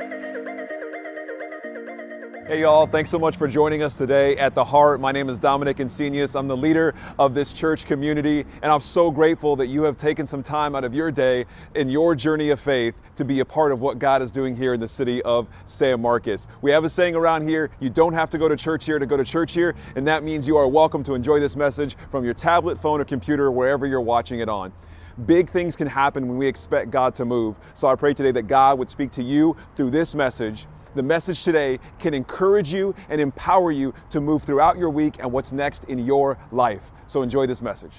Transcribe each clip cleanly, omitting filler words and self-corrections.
Hey y'all, thanks so much for joining us today at The Heart. My name is Dominic Insenius. I'm the leader of this church community, and I'm so grateful that you have taken some time out of your day in your journey of faith to be a part of what God is doing here in the city of San Marcos. We have a saying around here, you don't have to go to church here to go to church here, and that means you are welcome to enjoy this message from your tablet, phone, or computer, wherever you're watching it on. Big things can happen when we expect God to move. So I pray today that God would speak to you through this message. The message today can encourage you and empower you to move throughout your week and what's next in your life. So enjoy this message.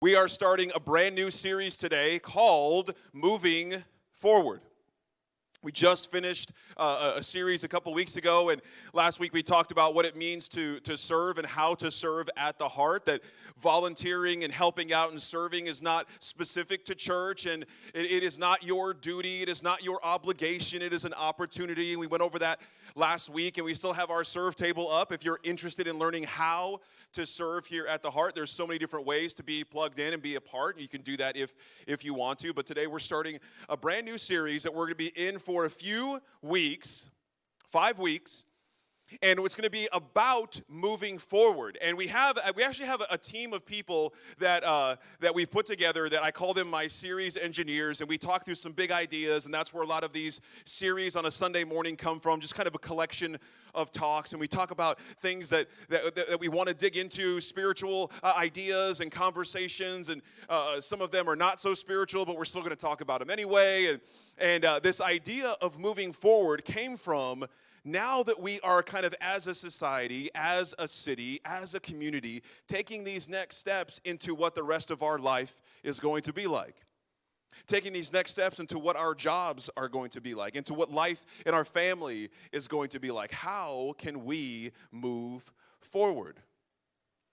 We are starting a brand new series today called Moving Forward. We just finished a series a couple weeks ago, and last week we talked about what it means to serve and how to serve at the heart, that volunteering and helping out and serving is not specific to church, and it is not your duty, it is not your obligation, it is an opportunity. And we went over that last week, and we still have our serve table up. If you're interested in learning how to serve here at the Heart, there's so many different ways to be plugged in and be a part. You can do that if you want to. But today we're starting a brand new series that we're going to be in for a few weeks, 5 weeks. And it's going to be about moving forward. And we actually have a team of people that we've put together that I call them my series engineers. And we talk through some big ideas. And that's where a lot of these series on a Sunday morning come from, just kind of a collection of talks. And we talk about things that we want to dig into, spiritual ideas and conversations. And some of them are not so spiritual, but we're still going to talk about them anyway. And this idea of moving forward came from, now that we are kind of as a society, as a city, as a community, taking these next steps into what the rest of our life is going to be like. Taking these next steps into what our jobs are going to be like, into what life in our family is going to be like. How can we move forward?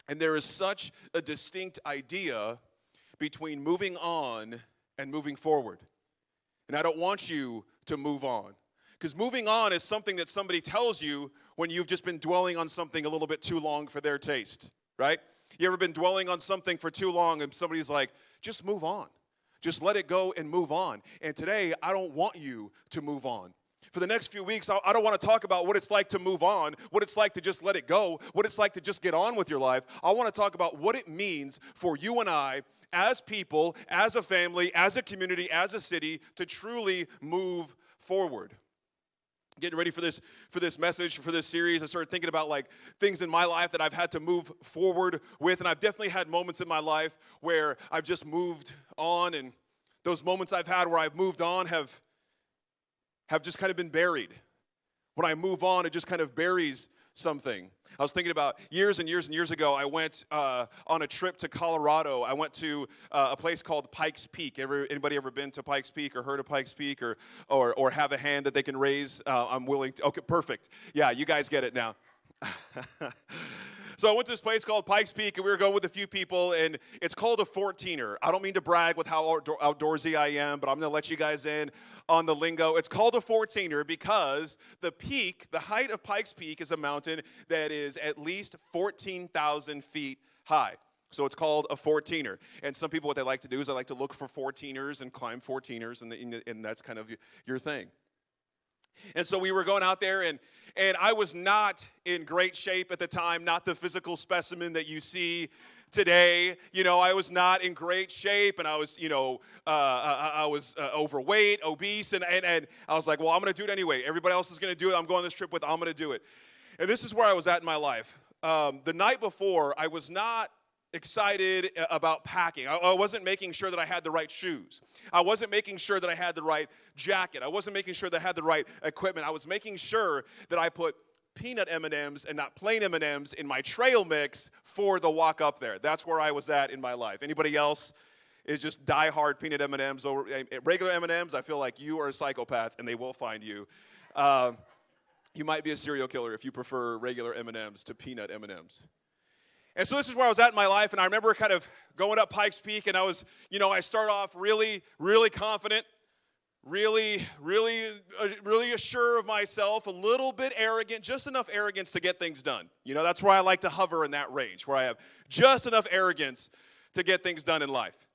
And there is such a distinct idea between moving on and moving forward. And I don't want you to move on. Because moving on is something that somebody tells you when you've just been dwelling on something a little bit too long for their taste, right? You ever been dwelling on something for too long and somebody's like, just move on. Just let it go and move on. And today, I don't want you to move on. For the next few weeks, I don't want to talk about what it's like to move on, what it's like to just let it go, what it's like to just get on with your life. I want to talk about what it means for you and I as people, as a family, as a community, as a city, to truly move forward. Getting ready for this message, for this series, I started thinking about like things in my life that I've had to move forward with, and I've definitely had moments in my life where I've just moved on, and those moments I've had where I've moved on have just kind of been buried. When I move on, it just kind of buries something. I was thinking about years and years and years ago, I went on a trip to Colorado. I went to a place called Pikes Peak. Anybody ever been to Pikes Peak or heard of Pikes Peak or have a hand that they can raise? I'm willing to. Okay, perfect. Yeah, you guys get it now. So I went to this place called Pikes Peak, and we were going with a few people, and it's called a 14er. I don't mean to brag with how outdoorsy I am, but I'm going to let you guys in on the lingo. It's called a 14er because the height of Pikes Peak is a mountain that is at least 14,000 feet high. So it's called a 14er. And some people, what they like to do is they like to look for 14ers and climb 14ers, and that's kind of your thing. And so we were going out there, and I was not in great shape at the time, not the physical specimen that you see today. You know, I was not in great shape, and I was, I was overweight, obese, and I was like, well, I'm going to do it anyway. Everybody else is going to do it. I'm going on this trip with, I'm going to do it. And this is where I was at in my life. The night before, I was not excited about packing. I wasn't making sure that I had the right shoes. I wasn't making sure that I had the right jacket. I wasn't making sure that I had the right equipment. I was making sure that I put peanut M&Ms and not plain M&Ms in my trail mix for the walk up there. That's where I was at in my life. Anybody else is just diehard peanut M&Ms over regular M&Ms? I feel like you are a psychopath and they will find you. You might be a serial killer if you prefer regular M&Ms to peanut M&Ms. And so this is where I was at in my life, and I remember kind of going up Pikes Peak, and I start off really, really confident, really assured of myself, a little bit arrogant, just enough arrogance to get things done. That's where I like to hover in that range, where I have just enough arrogance to get things done in life.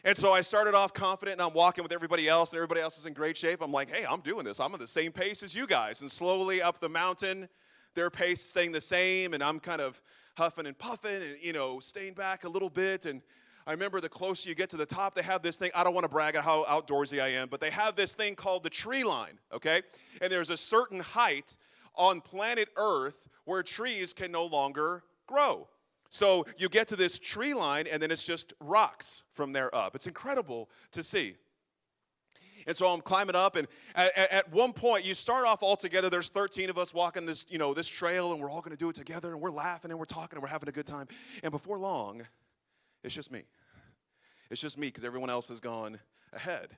And so I started off confident, and I'm walking with everybody else, and everybody else is in great shape. I'm like, hey, I'm doing this. I'm at the same pace as you guys. And slowly up the mountain, their pace staying the same, and I'm kind of huffing and puffing and, staying back a little bit. And I remember the closer you get to the top, they have this thing. I don't want to brag on how outdoorsy I am, but they have this thing called the tree line, okay? And there's a certain height on planet Earth where trees can no longer grow. So you get to this tree line, and then it's just rocks from there up. It's incredible to see. And so I'm climbing up, and at one point, you start off all together. There's 13 of us walking this trail, and we're all going to do it together, and we're laughing, and we're talking, and we're having a good time. And before long, it's just me. It's just me because everyone else has gone ahead.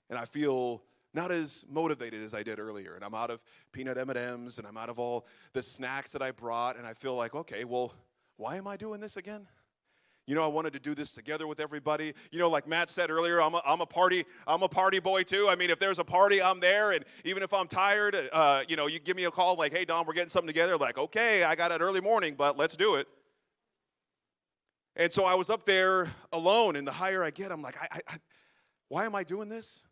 And I feel not as motivated as I did earlier. And I'm out of peanut M&Ms, and I'm out of all the snacks that I brought, and I feel like, okay, well, why am I doing this again? I wanted to do this together with everybody. Like Matt said earlier, I'm a party boy too. I mean, if there's a party, I'm there. And even if I'm tired, you give me a call like, hey, Don, we're getting something together. Like, okay, I got an early morning, but let's do it. And so I was up there alone, and the higher I get, I'm like, why am I doing this?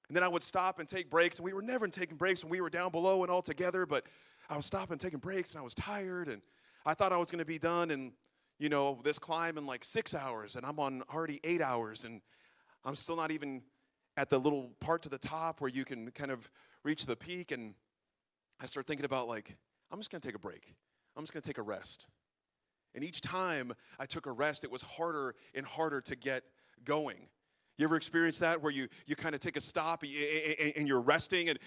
And then I would stop and take breaks, and we were never taking breaks when we were down below and all together, but I was stopping, taking breaks, and I was tired, and I thought I was going to be done in, this climb in like 6 hours, and I'm on already 8 hours, and I'm still not even at the little part to the top where you can kind of reach the peak, and I start thinking about like, I'm just going to take a break. I'm just going to take a rest. And each time I took a rest, it was harder and harder to get going. You ever experience that where you kind of take a stop and you're resting? And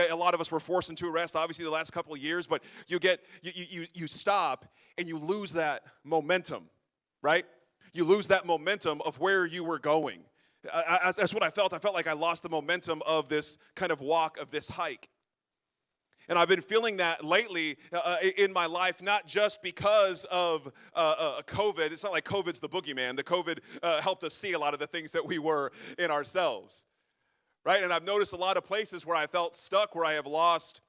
a lot of us were forced into a rest, obviously, the last couple of years. But you stop and you lose that momentum, right? You lose that momentum of where you were going. That's what I felt. I felt like I lost the momentum of this kind of walk, of this hike. And I've been feeling that lately in my life, not just because of COVID. It's not like COVID's the boogeyman. The COVID helped us see a lot of the things that we were in ourselves, right? And I've noticed a lot of places where I felt stuck, where I have lost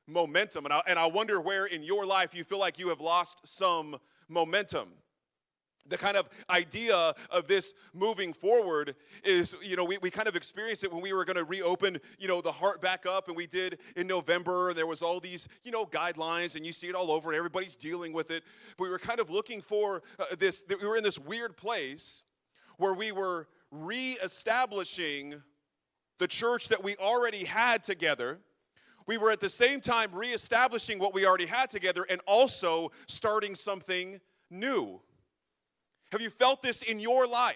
momentum. And I wonder where in your life you feel like you have lost some momentum. The kind of idea of this moving forward is, we kind of experienced it when we were going to reopen, the heart back up, and we did in November, and there was all these, guidelines, and you see it all over, and everybody's dealing with it. But we were kind of looking for we were in this weird place where we were reestablishing the church that we already had together. We were at the same time reestablishing what we already had together and also starting something new. Have you felt this in your life,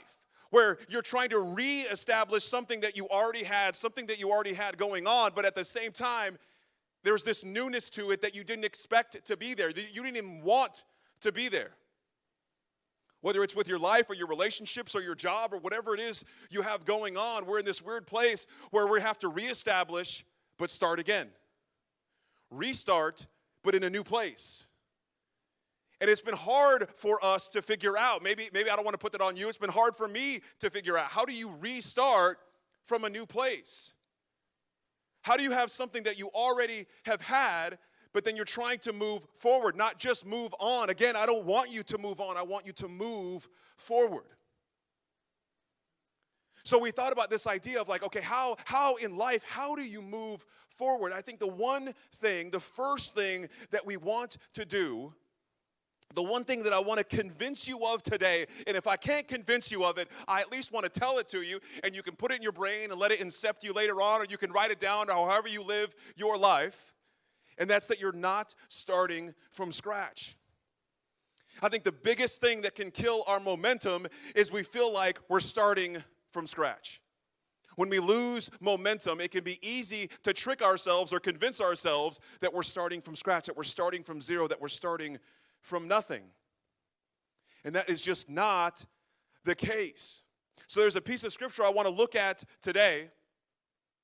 where you're trying to reestablish something that you already had, going on, but at the same time, there's this newness to it that you didn't expect to be there, that you didn't even want to be there? Whether it's with your life or your relationships or your job or whatever it is you have going on, we're in this weird place where we have to reestablish, but start again. Restart, but in a new place. And it's been hard for us to figure out. Maybe I don't want to put that on you. It's been hard for me to figure out. How do you restart from a new place? How do you have something that you already have had, but then you're trying to move forward, not just move on? Again, I don't want you to move on. I want you to move forward. So we thought about this idea of like, okay, how in life, how do you move forward? I think the first thing that we want to do, the one thing that I want to convince you of today, and if I can't convince you of it, I at least want to tell it to you, and you can put it in your brain and let it incept you later on, or you can write it down, or however you live your life, and that's that you're not starting from scratch. I think the biggest thing that can kill our momentum is we feel like we're starting from scratch. When we lose momentum, it can be easy to trick ourselves or convince ourselves that we're starting from scratch, that we're starting from zero, that we're starting from nothing. And that is just not the case. So there's a piece of scripture I want to look at today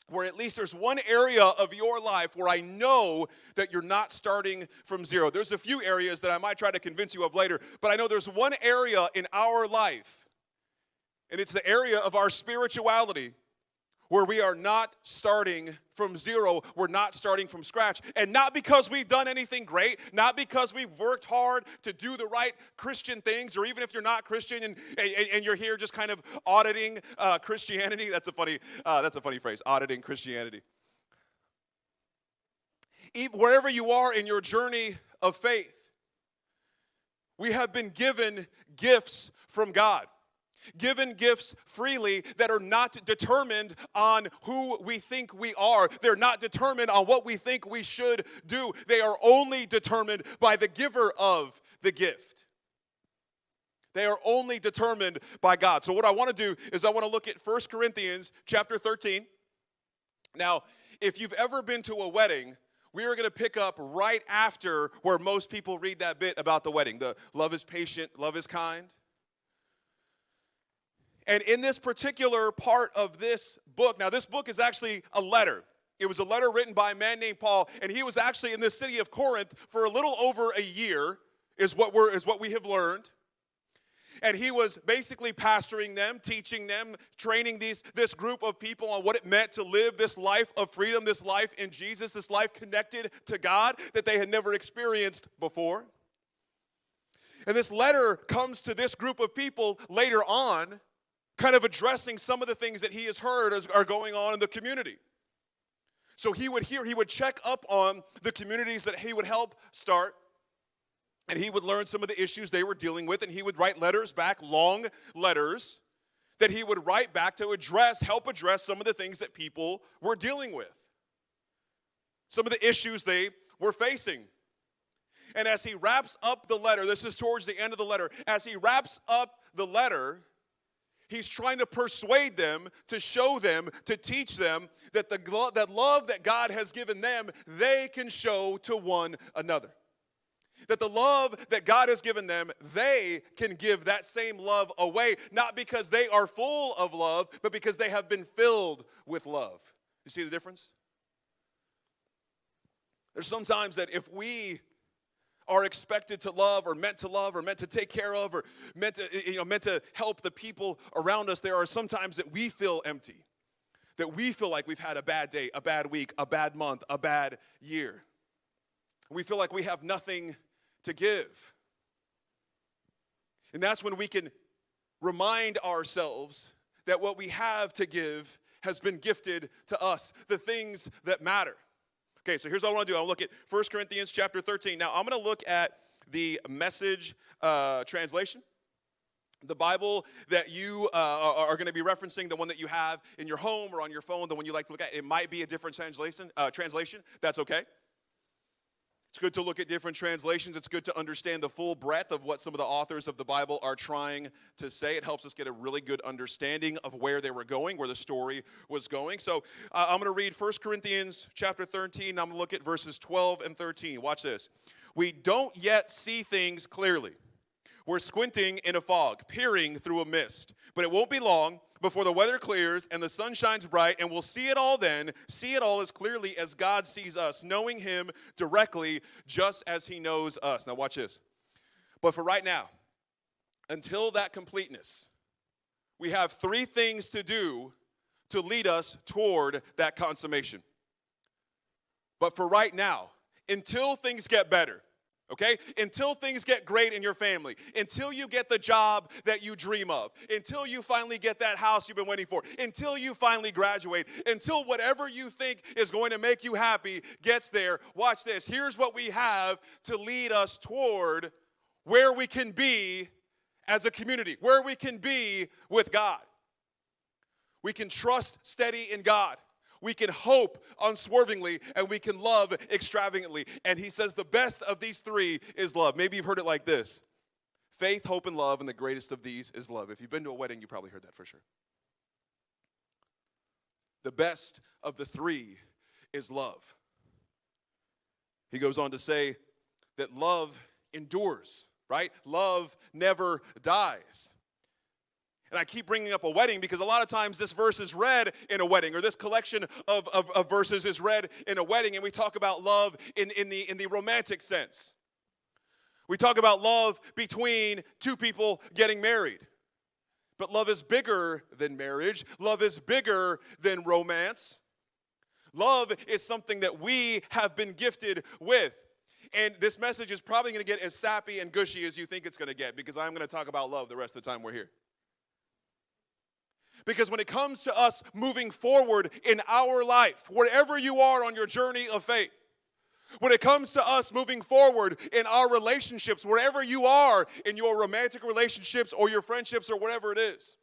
where at least there's one area of your life where I know that you're not starting from zero. There's a few areas that I might try to convince you of later, but I know there's one area in our life, and it's the area of our spirituality, where we are not starting from zero. We're not starting from scratch. And not because we've done anything great, not because we've worked hard to do the right Christian things, or even if you're not Christian and you're here just kind of auditing Christianity. That's a funny phrase, auditing Christianity. Wherever you are in your journey of faith, we have been given gifts from God. Given gifts freely that are not determined on who we think we are. They're not determined on what we think we should do. They are only determined by the giver of the gift. They are only determined by God. So what I want to do is I want to look at 1 Corinthians chapter 13. Now, if you've ever been to a wedding, we are going to pick up right after where most people read that bit about the wedding. The love is patient, love is kind. And in this particular part of this book, now this book is actually a letter. It was a letter written by a man named Paul, and he was actually in the city of Corinth for a little over a year, is what we have learned. And he was basically pastoring them, teaching them, training this group of people on what it meant to live this life of freedom, this life in Jesus, this life connected to God that they had never experienced before. And this letter comes to this group of people later on, kind of addressing some of the things that he has heard are going on in the community. So he would check up on the communities that he would help start, and he would learn some of the issues they were dealing with, and he would write letters back, long letters, that he would write back to help address some of the things that people were dealing with, some of the issues they were facing. And as he wraps up the letter, this is towards the end of the letter, as he wraps up the letter, he's trying to persuade them, to show them, to teach them that that love that God has given them, they can show to one another. That the love that God has given them, they can give that same love away, not because they are full of love, but because they have been filled with love. You see the difference? There's sometimes that if we are expected to love or meant to take care of or meant to help the people around us, there are sometimes that we feel empty, that we feel like we've had a bad day, a bad week, a bad month, a bad year. We feel like we have nothing to give. And that's when we can remind ourselves that what we have to give has been gifted to us, the things that matter. Okay, so here's what I want to do. I'll look at 1 Corinthians chapter 13. Now, I'm going to look at the Message translation. The Bible that you are going to be referencing, the one that you have in your home or on your phone, the one you like to look at, it might be a different translation. That's okay. It's good to look at different translations. It's good to understand the full breadth of what some of the authors of the Bible are trying to say. It helps us get a really good understanding of where they were going, where the story was going. So I'm going to read 1 Corinthians chapter 13. I'm going to look at verses 12 and 13. Watch this. We don't yet see things clearly. We're squinting in a fog, peering through a mist. But it won't be long before the weather clears and the sun shines bright, and we'll see it all then, see it all as clearly as God sees us, knowing him directly just as he knows us. Now watch this. But for right now, until that completeness, we have three things to do to lead us toward that consummation. But for right now, until things get better, okay? Until things get great in your family, until you get the job that you dream of, until you finally get that house you've been waiting for, until you finally graduate, until whatever you think is going to make you happy gets there, watch this. Here's what we have to lead us toward where we can be as a community, where we can be with God. We can trust steady in God. We can hope unswervingly, and we can love extravagantly. And he says the best of these three is love. Maybe you've heard it like this. Faith, hope, and love, and the greatest of these is love. If you've been to a wedding, you probably heard that for sure. The best of the three is love. He goes on to say that love endures, right? Love never dies. And I keep bringing up a wedding because a lot of times this verse is read in a wedding, or this collection of verses is read in a wedding, and we talk about love in the romantic sense. We talk about love between two people getting married. But love is bigger than marriage. Love is bigger than romance. Love is something that we have been gifted with. And this message is probably going to get as sappy and gushy as you think it's going to get, because I'm going to talk about love the rest of the time we're here. Because when it comes to us moving forward in our life, wherever you are on your journey of faith, when it comes to us moving forward in our relationships, wherever you are in your romantic relationships or your friendships or whatever it is,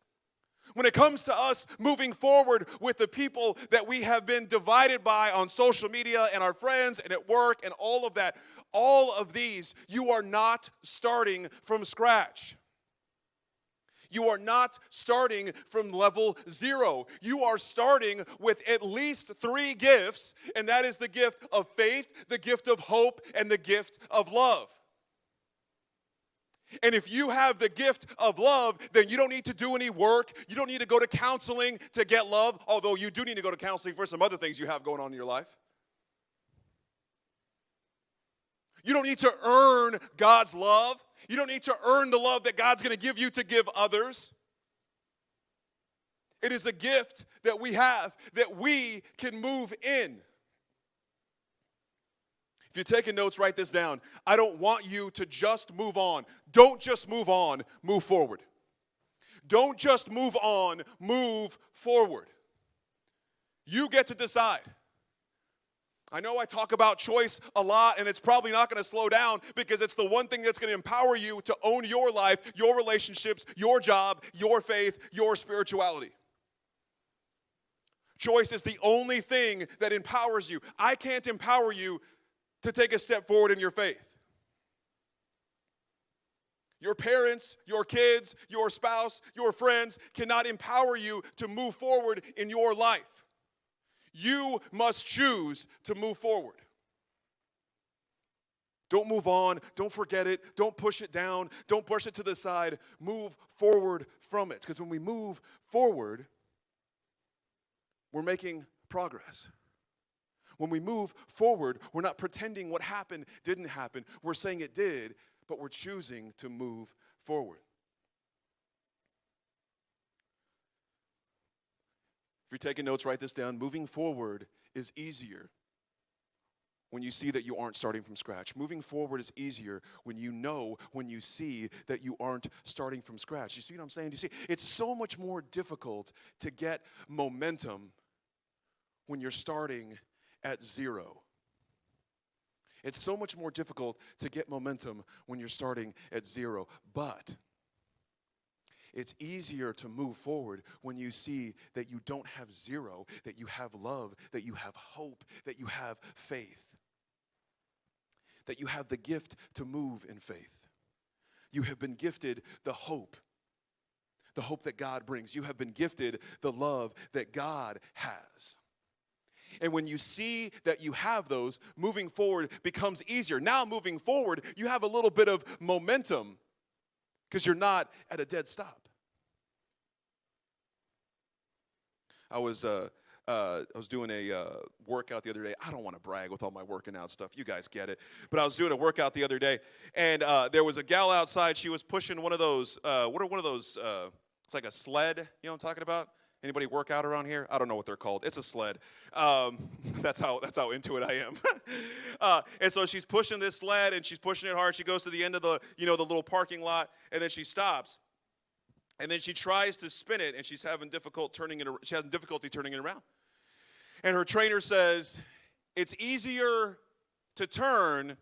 when it comes to us moving forward with the people that we have been divided by on social media and our friends and at work and all of that, all of these, you are not starting from scratch. You are not starting from level 0. You are starting with at least 3 gifts, and that is the gift of faith, the gift of hope, and the gift of love. And if you have the gift of love, then you don't need to do any work. You don't need to go to counseling to get love, although you do need to go to counseling for some other things you have going on in your life. You don't need to earn God's love. You don't need to earn the love that God's going to give you to give others. It is a gift that we have that we can move in. If you're taking notes, write this down. I don't want you to just move on. Don't just move on, move forward. Don't just move on, move forward. You get to decide. I know I talk about choice a lot, and it's probably not going to slow down because it's the one thing that's going to empower you to own your life, your relationships, your job, your faith, your spirituality. Choice is the only thing that empowers you. I can't empower you to take a step forward in your faith. Your parents, your kids, your spouse, your friends cannot empower you to move forward in your life. You must choose to move forward. Don't move on. Don't forget it. Don't push it down. Don't push it to the side. Move forward from it. Because when we move forward, we're making progress. When we move forward, we're not pretending what happened didn't happen. We're saying it did, but we're choosing to move forward. If you're taking notes, write this down. Moving forward is easier when you see that you aren't starting from scratch. Moving forward is easier when you see that you aren't starting from scratch. You see what I'm saying? Do you see? It's so much more difficult to get momentum when you're starting at 0. It's so much more difficult to get momentum when you're starting at 0. But it's easier to move forward when you see that you don't have 0, that you have love, that you have hope, that you have faith, that you have the gift to move in faith. You have been gifted the hope that God brings. You have been gifted the love that God has. And when you see that you have those, moving forward becomes easier. Now moving forward, you have a little bit of momentum because you're not at a dead stop. I was doing a workout the other day. I don't want to brag with all my working out stuff. You guys get it. But I was doing a workout the other day, and there was a gal outside. She was pushing one of those, what are one of those, it's like a sled, you know what I'm talking about? Anybody work out around here? I don't know what they're called. It's a sled. That's how into it I am. And so she's pushing this sled, and she's pushing it hard. She goes to the end of the little parking lot, and then she stops. And then she tries to spin it, and she's having difficulty turning it around. And her trainer says, it's easier to turn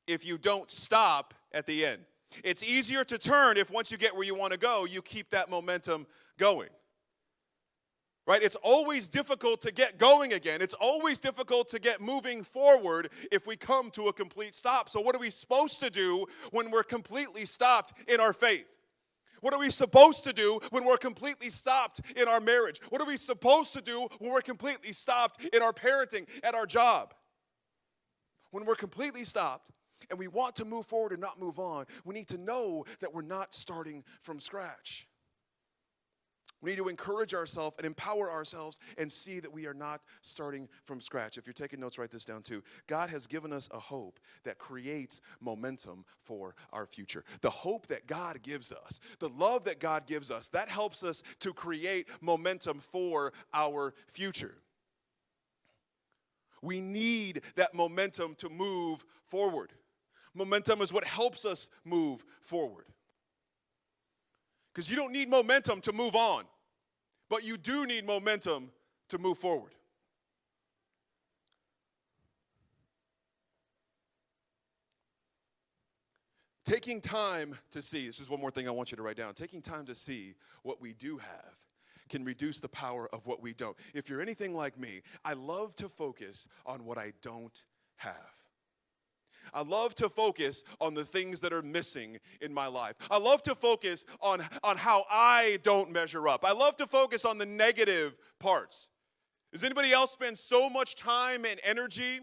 if you don't stop at the end. It's easier to turn if once you get where you want to go, you keep that momentum going. Right? It's always difficult to get going again. It's always difficult to get moving forward if we come to a complete stop. So what are we supposed to do when we're completely stopped in our faith? What are we supposed to do when we're completely stopped in our marriage? What are we supposed to do when we're completely stopped in our parenting, at our job? When we're completely stopped and we want to move forward and not move on, we need to know that we're not starting from scratch. We need to encourage ourselves and empower ourselves and see that we are not starting from scratch. If you're taking notes, write this down too. God has given us a hope that creates momentum for our future. The hope that God gives us, the love that God gives us, that helps us to create momentum for our future. We need that momentum to move forward. Momentum is what helps us move forward. Because you don't need momentum to move on, but you do need momentum to move forward. Taking time to see, this is one more thing I want you to write down. Taking time to see what we do have can reduce the power of what we don't. If you're anything like me, I love to focus on what I don't have. I love to focus on the things that are missing in my life. I love to focus on how I don't measure up. I love to focus on the negative parts. Does anybody else spend so much time and energy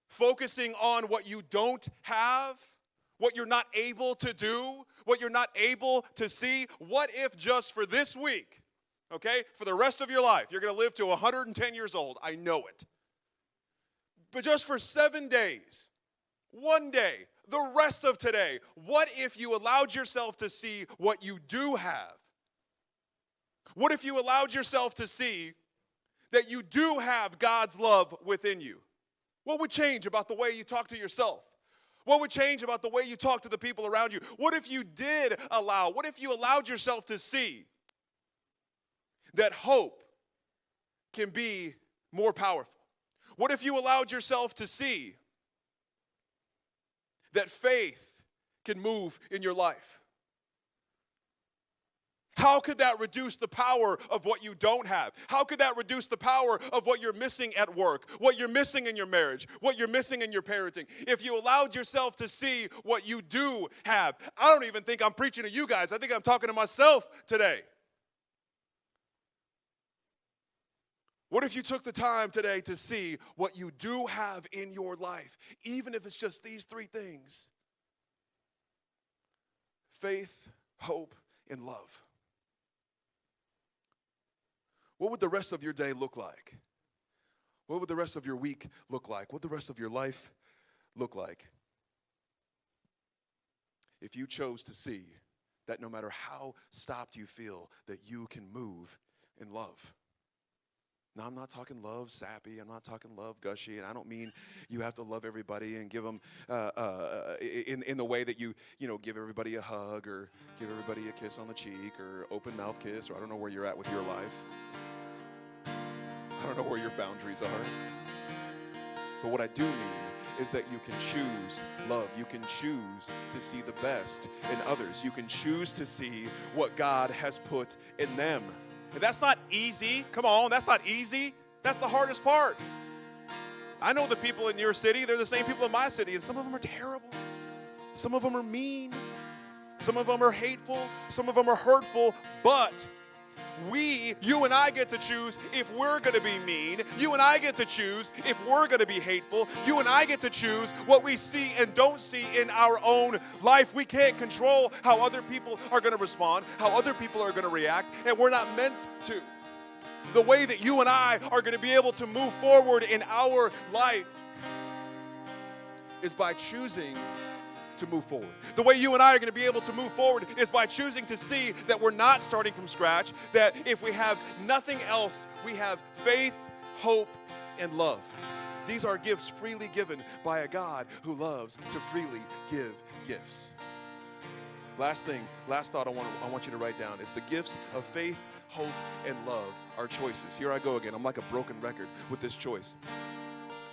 focusing on what you don't have, what you're not able to do, what you're not able to see? What if just for this week, okay, for the rest of your life, you're going to live to 110 years old, I know it. But just for 7 days, one day, the rest of today, what if you allowed yourself to see what you do have? What if you allowed yourself to see that you do have God's love within you? What would change about the way you talk to yourself? What would change about the way you talk to the people around you? What if you allowed yourself to see that hope can be more powerful? What if you allowed yourself to see that faith can move in your life? How could that reduce the power of what you don't have? How could that reduce the power of what you're missing at work, what you're missing in your marriage, what you're missing in your parenting? If you allowed yourself to see what you do have. I don't even think I'm preaching to you guys. I think I'm talking to myself today. What if you took the time today to see what you do have in your life, even if it's just these three things? Faith, hope, and love. What would the rest of your day look like? What would the rest of your week look like? What would the rest of your life look like if you chose to see that no matter how stopped you feel, that you can move in love? Now, I'm not talking love sappy. I'm not talking love gushy. And I don't mean you have to love everybody and give them in the way that you give everybody a hug or give everybody a kiss on the cheek or open mouth kiss, or I don't know where you're at with your life. I don't know where your boundaries are. But what I do mean is that you can choose love. You can choose to see the best in others. You can choose to see what God has put in them. And that's not easy. Come on, that's not easy. That's the hardest part. I know the people in your city, they're the same people in my city, and some of them are terrible. Some of them are mean. Some of them are hateful. Some of them are hurtful. But you and I get to choose if we're going to be mean. You and I get to choose if we're going to be hateful. You and I get to choose what we see and don't see in our own life. We can't control how other people are going to respond, how other people are going to react, and we're not meant to. The way that you and I are going to be able to move forward in our life is by choosing to move forward. The way you and I are going to be able to move forward is by choosing to see that we're not starting from scratch, that if we have nothing else, we have faith, hope, and love. These are gifts freely given by a God who loves to freely give gifts. Last thought I want you to write down is the gifts of faith, hope, and love are choices. Here I go again. I'm like a broken record with this choice.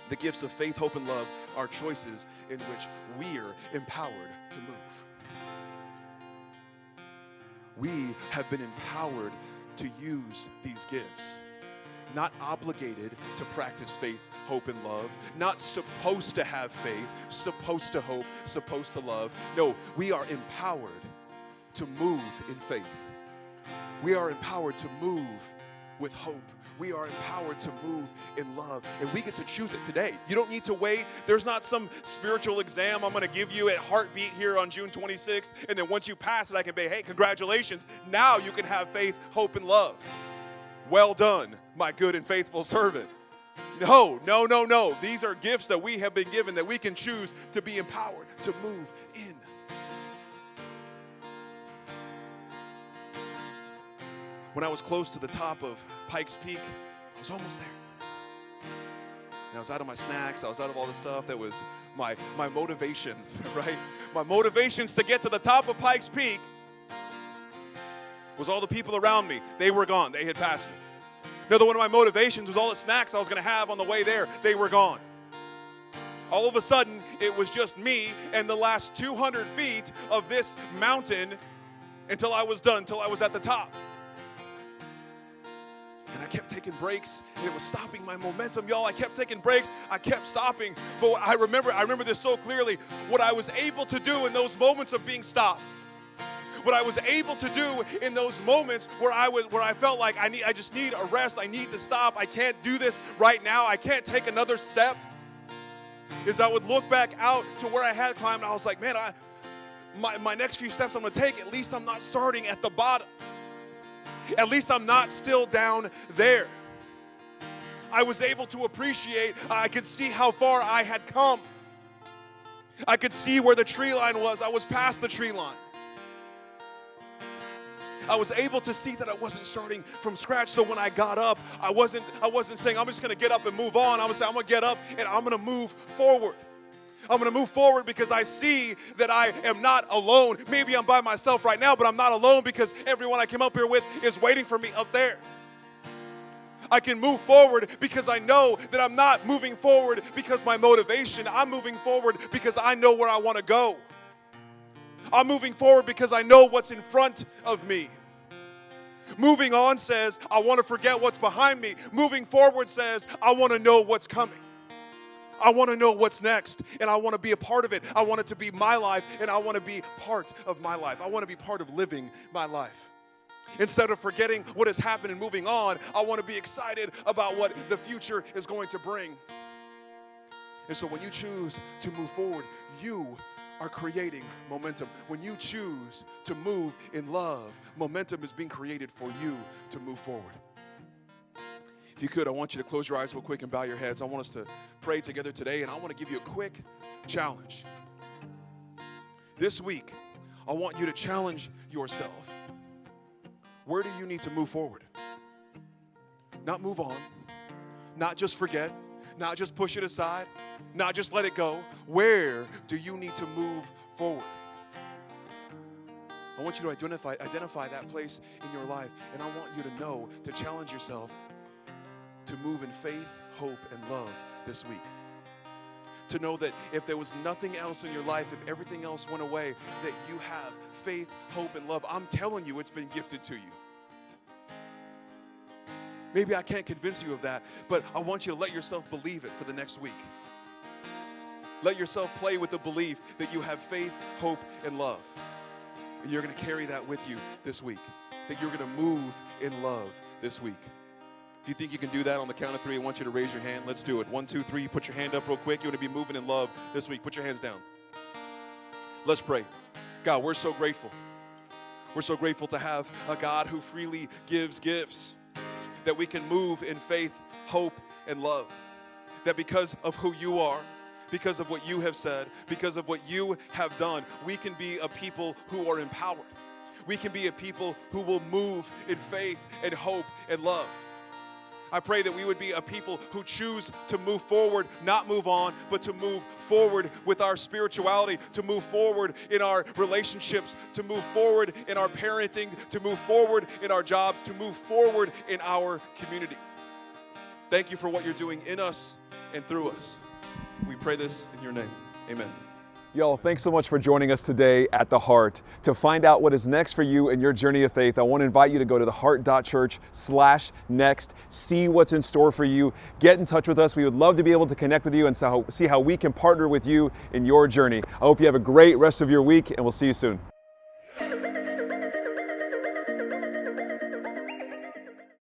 The gifts of faith, hope, and love are choices in which we're empowered to move. We have been empowered to use these gifts, not obligated to practice faith, hope, and love, not supposed to have faith, supposed to hope, supposed to love. No, we are empowered to move in faith. We are empowered to move with hope. we are empowered to move in love, and we get to choose it today. You don't need to wait. There's not some spiritual exam I'm going to give you at Heartbeat here on June 26th, and then once you pass it, I can say, hey, congratulations. Now you can have faith, hope, and love. Well done, my good and faithful servant. No. These are gifts that we have been given that we can choose to be empowered to move in. When I was close to the top of Pikes Peak, I was almost there. And I was out of my snacks. I was out of all the stuff that was my motivations, right? My motivations to get to the top of Pikes Peak was all the people around me. They were gone. They had passed me. Another one of my motivations was all the snacks I was going to have on the way there. They were gone. All of a sudden, it was just me and the last 200 feet of this mountain until I was done, until I was at the top. And I kept taking breaks, and it was stopping my momentum, y'all. I kept taking breaks. I kept stopping. But I remember this so clearly. What I was able to do in those moments of being stopped, what I was able to do in those moments where I felt like I just need a rest. I need to stop. I can't do this right now. I can't take another step. Is I would look back out to where I had climbed, and I was like, man, my next few steps I'm going to take, at least I'm not starting at the bottom. At least I'm not still down there. I was able to appreciate, I could see how far I had come. I could see where the tree line was. I was past the tree line. I was able to see that I wasn't starting from scratch. So when I got up, I wasn't saying, I'm just going to get up and move on. I was saying, I'm going to get up and I'm going to move forward. I'm going to move forward because I see that I am not alone. Maybe I'm by myself right now, but I'm not alone because everyone I came up here with is waiting for me up there. I can move forward because I know that I'm not moving forward because my motivation. I'm moving forward because I know where I want to go. I'm moving forward because I know what's in front of me. Moving on says, I want to forget what's behind me. Moving forward says, I want to know what's coming. I want to know what's next, and I want to be a part of it. I want it to be my life, and I want to be part of my life. I want to be part of living my life. Instead of forgetting what has happened and moving on, I want to be excited about what the future is going to bring. And so when you choose to move forward, you are creating momentum. When you choose to move in love, momentum is being created for you to move forward. If you could, I want you to close your eyes real quick and bow your heads. I want us to pray together today, and I want to give you a quick challenge. This week, I want you to challenge yourself. Where do you need to move forward? Not move on, not just forget, not just push it aside, not just let it go. Where do you need to move forward? I want you to identify that place in your life, and I want you to know, to challenge yourself to move in faith, hope, and love this week. To know that if there was nothing else in your life, if everything else went away, that you have faith, hope, and love. I'm telling you, it's been gifted to you. Maybe I can't convince you of that, but I want you to let yourself believe it for the next week. Let yourself play with the belief that you have faith, hope, and love. And you're going to carry that with you this week. That you're going to move in love this week. If you think you can do that on the count of three, I want you to raise your hand. Let's do it. 1, 2, 3. Put your hand up real quick. You want to be moving in love this week. Put your hands down. Let's pray. God, we're so grateful. We're so grateful to have a God who freely gives gifts, that we can move in faith, hope, and love. That because of who you are, because of what you have said, because of what you have done, we can be a people who are empowered. We can be a people who will move in faith and hope and love. I pray that we would be a people who choose to move forward, not move on, but to move forward with our spirituality, to move forward in our relationships, to move forward in our parenting, to move forward in our jobs, to move forward in our community. Thank you for what you're doing in us and through us. We pray this in your name. Amen. Y'all, thanks so much for joining us today at The Heart. To find out what is next for you in your journey of faith, I want to invite you to go to theheart.church/next, see what's in store for you, get in touch with us. We would love to be able to connect with you and see how we can partner with you in your journey. I hope you have a great rest of your week, and we'll see you soon.